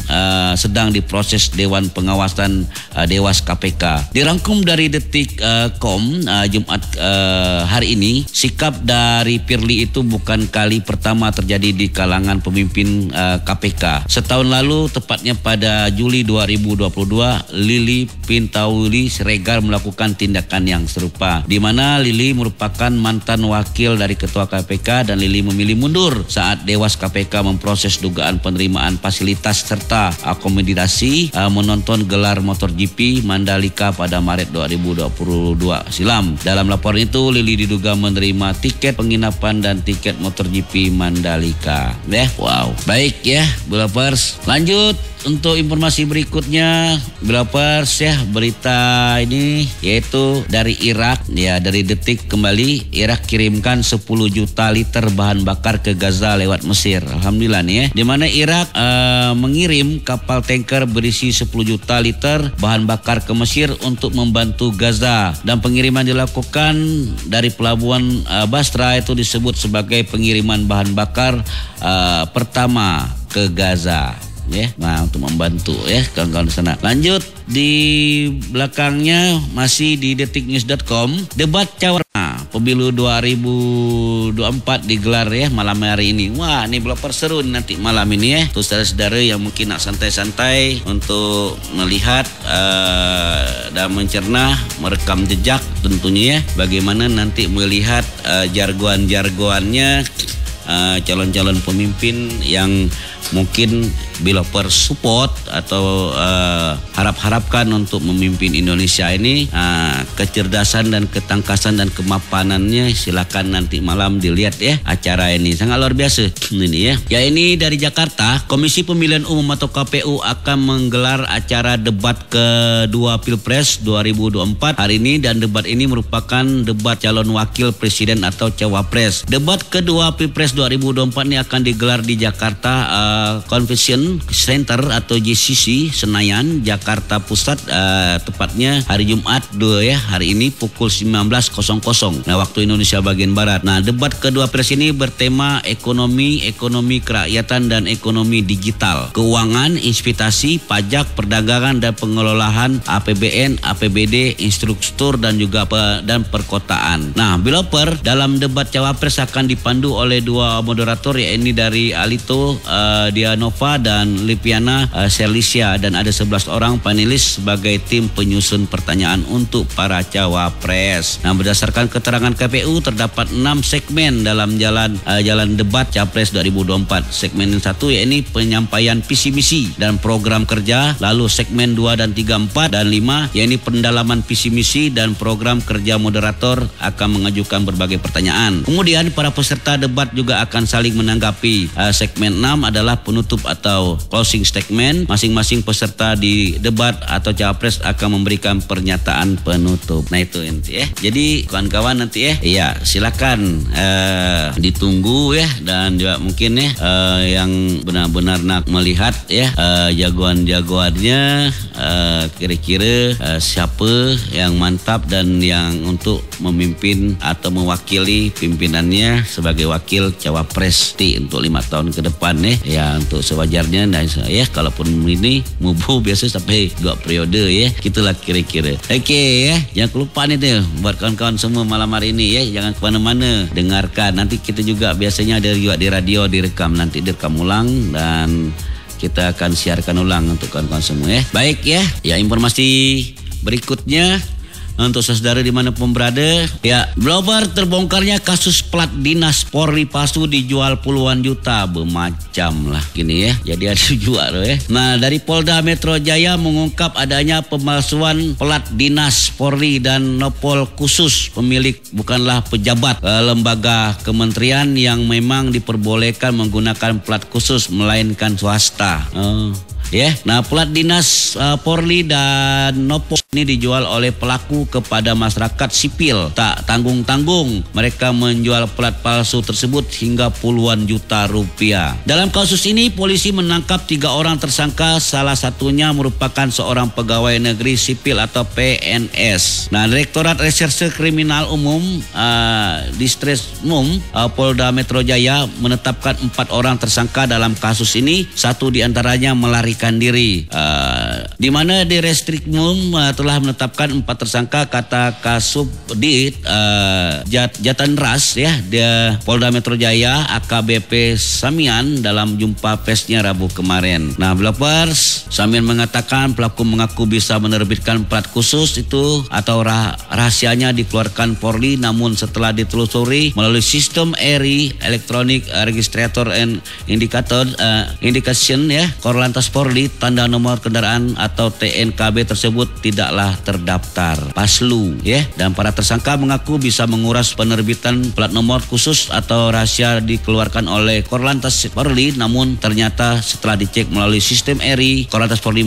sedang diproses Dewan Pengawasan Dewas KPK. Dirangkum dari detik.com Jumat hari ini, sikap dari Firly itu bukan kali pertama terjadi di kalangan pemimpin KPK. Setahun lalu, tepatnya pada Juli 2022, Lili Pintauli Siregar melakukan tindakan yang serupa, di mana Lili merupakan mantan wakil dari Ketua KPK dan Lili memilih mundur saat Dewas KPK memproses dugaan penerimaan fasilitas serta akomodasi menonton gelar MotoGP Mandalika pada Maret 2022 silam. Dalam laporan itu, Lili diduga menerima tiket penginapan dan tiket MotoGP Mandalika. Wow, baik ya, Blopers. Lanjut untuk informasi berikutnya, Blopers ya, berita ini yaitu dari Irak ya, dari Detik kembali. Irak kirimkan 10 juta liter bahan bakar ke Gaza lewat Mesir. Alhamdulillah nih ya, di mana Irak mengirim kapal tanker berisi 10 juta liter bahan bakar ke Mesir untuk membantu Gaza, dan pengiriman dilakukan dari pelabuhan Basra, itu disebut sebagai pengiriman bahan bakar pertama ke Gaza ya. Nah, untuk membantu ya kawan-kawan di sana. Lanjut di belakangnya masih di detiknews.com, debat Cawarna Pemilu 2024 digelar ya malam hari ini. Wah, ini Blopper seru nanti malam ini ya. Tuh saudara-saudara yang mungkin nak santai-santai untuk melihat dan mencerna, merekam jejak tentunya ya, bagaimana nanti melihat jargon-jargonnya calon-calon pemimpin yang mungkin Blopper support atau harap-harapkan untuk memimpin Indonesia ini. Kecerdasan dan ketangkasan dan kemapanannya silakan nanti malam dilihat ya acara ini, sangat luar biasa ini ya. Ya, ini dari Jakarta, Komisi Pemilihan Umum atau KPU akan menggelar acara debat kedua Pilpres 2024 hari ini, dan debat ini merupakan debat calon wakil presiden atau cawapres. Debat kedua Pilpres 2024 ini akan digelar di Jakarta Convention Center atau JCC Senayan, Jakarta Pusat, tepatnya hari Jumat hari ini pukul 19.00 waktu Indonesia bagian Barat. Nah, debat kedua Pilpres ini bertema ekonomi kerakyatan dan ekonomi digital, keuangan, investasi, pajak, perdagangan dan pengelolaan APBN, APBD, infrastruktur dan juga dan perkotaan. Nah, Blopper dalam debat cawapres akan dipandu oleh dua moderator, yaitu dari Alito Dianova dan Lipiana Serlisia, dan ada 11 orang panelis sebagai tim penyusun pertanyaan untuk para cawapres. Nah, berdasarkan keterangan KPU terdapat 6 segmen dalam jalan debat Capres 2024. Segmen 1 yaitu penyampaian visi misi dan program kerja, lalu segmen 2 dan 3, 4 dan 5 yaitu pendalaman visi misi dan program kerja. Moderator akan mengajukan berbagai pertanyaan. Kemudian para peserta debat juga akan saling menanggapi. Segmen 6 adalah penutup atau closing statement. Masing-masing peserta di debat atau cawapres akan memberikan pernyataan penutup. Nah, itu nanti ya. Jadi kawan-kawan nanti ya, iya silakan ditunggu ya, dan juga mungkin ya yang benar-benar nak melihat ya jagoan-jagoannya, kira-kira siapa yang mantap dan yang untuk memimpin atau mewakili pimpinannya sebagai wakil cawapres untuk 5 tahun ke depan ya, untuk sewajarnya. Dan ya, kalaupun ini mubu biasa sampai 2 periode ya, gitulah kira-kira. Oke ya, jangan kelupaan itu buat kawan-kawan semua malam hari ini ya, jangan kemana-mana, dengarkan. Nanti kita juga biasanya ada juga di radio direkam, nanti direkam ulang, dan kita akan siarkan ulang untuk kawan-kawan semua ya. Baik ya, informasi berikutnya untuk saudara dimanapun berada, ya, blogger terbongkarnya kasus plat dinas Polri palsu dijual puluhan juta, bermacam lah gini ya. Jadi ada jual ya. Nah, dari Polda Metro Jaya mengungkap adanya pemalsuan plat dinas Polri dan nopol khusus pemilik bukanlah pejabat lembaga kementerian yang memang diperbolehkan menggunakan plat khusus melainkan swasta. Nah, plat dinas Polri dan nopol ini dijual oleh pelaku kepada masyarakat sipil. Tak tanggung-tanggung mereka menjual plat palsu tersebut hingga puluhan juta rupiah. Dalam kasus ini polisi menangkap 3 orang tersangka, salah satunya merupakan seorang pegawai negeri sipil atau PNS. Nah, Direktorat Reserse Kriminal Umum Distreskrimum Polda Metro Jaya menetapkan 4 orang tersangka dalam kasus ini. 1 diantaranya melarikan diri, di mana di Reskrimum telah menetapkan 4 tersangka, kata Kasubdit Jatanras ya, dia Polda Metro Jaya AKBP Samian dalam jumpa persnya Rabu kemarin. Nah, bloggers Samian mengatakan pelaku mengaku bisa menerbitkan plat khusus itu atau rahasianya dikeluarkan Polri, namun setelah ditelusuri melalui sistem ERI Electronic Registrator and Indication ya, Korlantas Polri, tanda nomor kendaraan atau TNKB tersebut tidaklah terdaftar paslu ya. Dan para tersangka mengaku bisa menguras penerbitan plat nomor khusus atau rahasia dikeluarkan oleh Korlantas Polri, namun ternyata setelah dicek melalui sistem ERI Korlantas Polri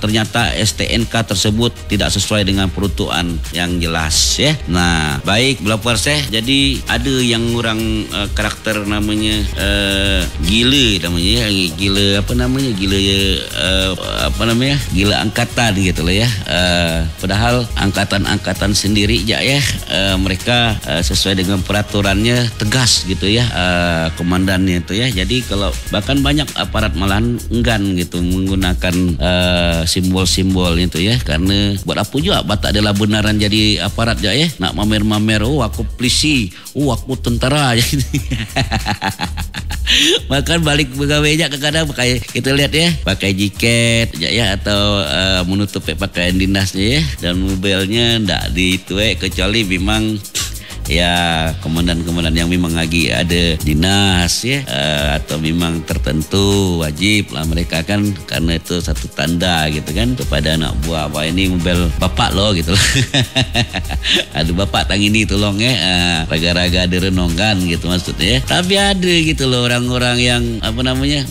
ternyata STNK tersebut tidak sesuai dengan peruntukan yang jelas ya. Nah, baik bloggers jadi ada yang orang karakter namanya gila namanya ya, gila angkatan gitu loh ya. Padahal angkatan sendiri ya mereka sesuai dengan peraturannya tegas gitu ya, komandannya itu ya. Jadi kalau bahkan banyak aparat malahan enggan gitu menggunakan simbol-simbol itu ya, karena buat apa juga tak adalah benaran jadi aparat ya, nak mamer-mamer aku polisi, aku tentara jadi. Bahkan balik pegawainya kadang-kadang pakai, kita lihat ya, pakai jaket ya atau menutup pakaian dinasnya ya, dan mobilnya ndak di itu kecuali memang ya komandan-komandan yang memang lagi ada dinas ya, atau memang tertentu wajib lah mereka kan, karena itu satu tanda gitu kan kepada anak buah, wah ini mobil bapak loh gitu loh. Aduh bapak tang ini tolong ya, raga-raga direnongkan gitu maksudnya ya. Tapi ada gitu loh orang-orang yang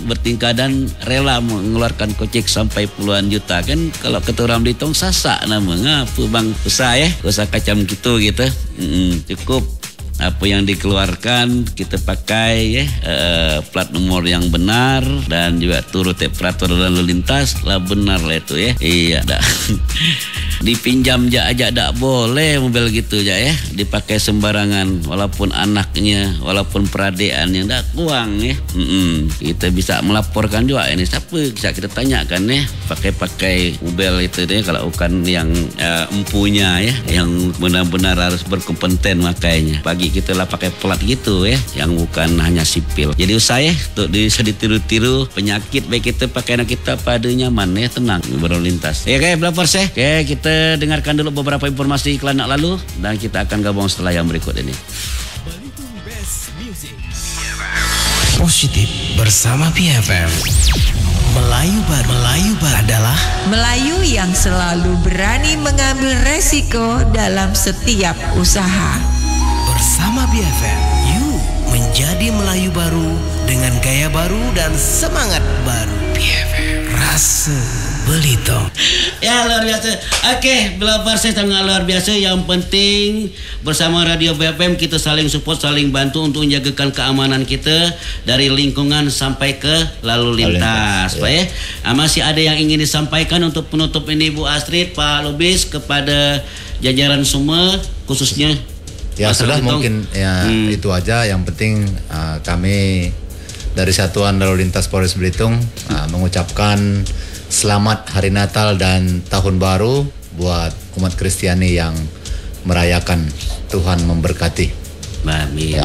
bertingkah dan rela mengeluarkan kocek sampai puluhan juta kan. Kalau kata orang Belitung sasak namanya apa bang usaha ya, usaha kacam gitu. Cukup apa yang dikeluarkan kita pakai ya, plat nomor yang benar dan juga turut peraturan lalu lintas lah benar lah itu ya. Iya dah. Dipinjam aja tak boleh mobil gitu ya, dipakai sembarangan walaupun anaknya, walaupun peradeannya tak kuang ya. Kita bisa melaporkan juga ini siapa bisa kita tanyakan ya, pakai mobil itu ya, kalau bukan yang empunya ya, yang benar-benar harus berkompeten makanya. Bagi kita lah pakai plat gitu ya, yang bukan hanya sipil. Jadi usah ya untuk bisa ditiru-tiru penyakit, baik kita pakai anak kita pada nyaman ya, tenang berlalu lintas. Oke, bloggers ya. Oke, kita dengarkan dulu beberapa informasi iklan lalu dan kita akan gabung setelah yang berikut ini. Positif bersama PFM. Melayu Bar adalah Melayu yang selalu berani mengambil resiko dalam setiap usaha. Bersama BFM, yuk menjadi Melayu baru dengan gaya baru dan semangat baru. BFM, rasa Belitung. Ya luar biasa. Oke, bloggers saya sangat luar biasa. Yang penting bersama Radio BFM kita saling support, saling bantu untuk menjagakan keamanan kita dari lingkungan sampai ke lalu lintas. Pak ya. Masih ada yang ingin disampaikan untuk penutup ini Bu Astrid, Pak Lubis, kepada jajaran semua khususnya? Ya sudah mungkin ya itu aja. Yang penting kami dari Satuan Lalu Lintas Polres Belitung mengucapkan selamat Hari Natal dan Tahun Baru buat umat Kristiani yang merayakan. Tuhan memberkati. Amin. Ya.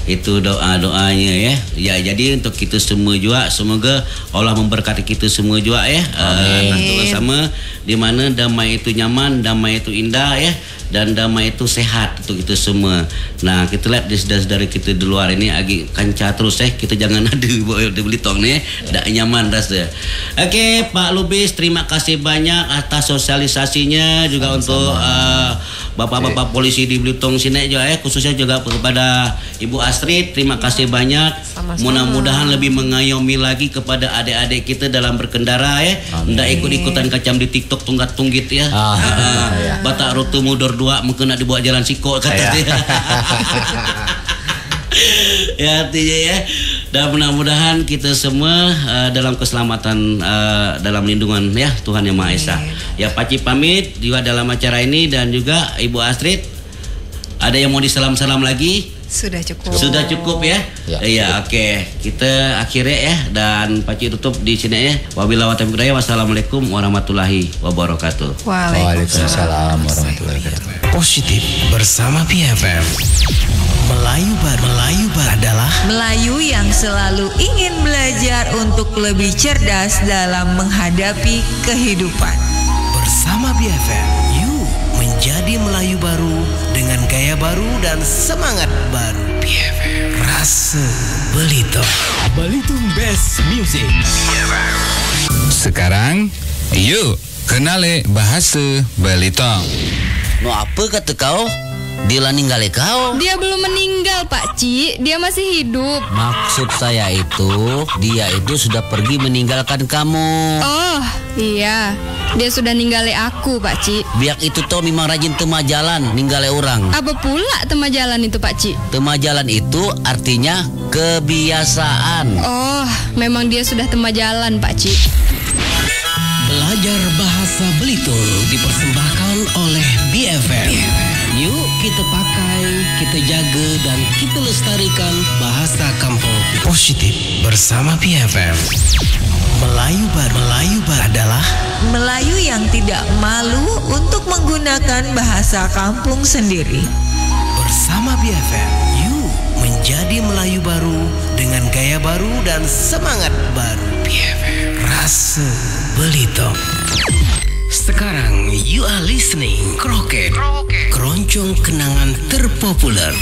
Itu doa-doanya ya. Ya, jadi untuk kita semua juga semoga Allah memberkati kita semua juga ya. Amin. Sama di mana damai itu nyaman, damai itu indah ya, dan damai itu sehat untuk kita semua. Nah, kita lihat dari kita di luar ini agi kanca terus kita jangan ada di Belitung nih, dak nyaman rasa. Oke, Pak Lubis, terima kasih banyak atas sosialisasinya juga untuk bapak-bapak polisi di Belitung sini juga khususnya juga kepada Ibu Astrid, terima kasih banyak. Mudah-mudahan lebih mengayomi lagi kepada adik-adik kita dalam berkendara ya. Ndak ikut-ikutan kacam di TikTok tunggat-tunggit ya. Batak rutu mundur dua mungkin nak dibawa jalan siko kata dia. Ya artinya ya. Dan mudah-mudahan kita semua dalam keselamatan, dalam lindungan ya Tuhan Yang Maha Esa. Ya, Pakcik pamit juga dalam acara ini, dan juga Ibu Astrid, ada yang mau disalam-salam lagi? Sudah cukup. Sudah cukup ya? Iya, oke. Kita akhirnya ya, dan Pakcik tutup di sini ya. Wabillahi taufiq hidayah. Wassalamualaikum warahmatullahi wabarakatuh. Waalaikumsalam warahmatullahi wabarakatuh. Positif bersama BFM. Melayu Baru adalah Melayu yang selalu ingin belajar untuk lebih cerdas dalam menghadapi kehidupan. bersama BFM. Yuk menjadi Melayu baru dengan gaya baru dan semangat baru. BFM Rasa Belitung. Belitung Best Music. Sekarang, yuk kenali bahasa Belitung. No apa kata kau? Dia lah ninggal kau. Dia belum meninggal, Pak Ci. Dia masih hidup. Maksud saya itu, dia itu sudah pergi meninggalkan kamu. Oh, iya. Dia sudah ninggale aku, Pak Ci. Biak itu toh memang rajin tema jalan, ninggale orang. Apa pula tema jalan itu, Pak Ci? Tema jalan itu artinya kebiasaan. Oh, memang dia sudah tema jalan, Pak Ci. Belajar bahasa Belitung dipersembahkan oleh BFM. Yuk kita pakai, kita jaga, dan kita lestarikan bahasa kampung positif bersama BFM. Melayu baru adalah Melayu yang tidak malu untuk menggunakan bahasa kampung sendiri. Bersama BFM, yuk menjadi Melayu baru dengan gaya baru dan semangat baru. BFM Rasa Belitung. Sekarang you are listening Kroket, keroncong kenangan terpopuler.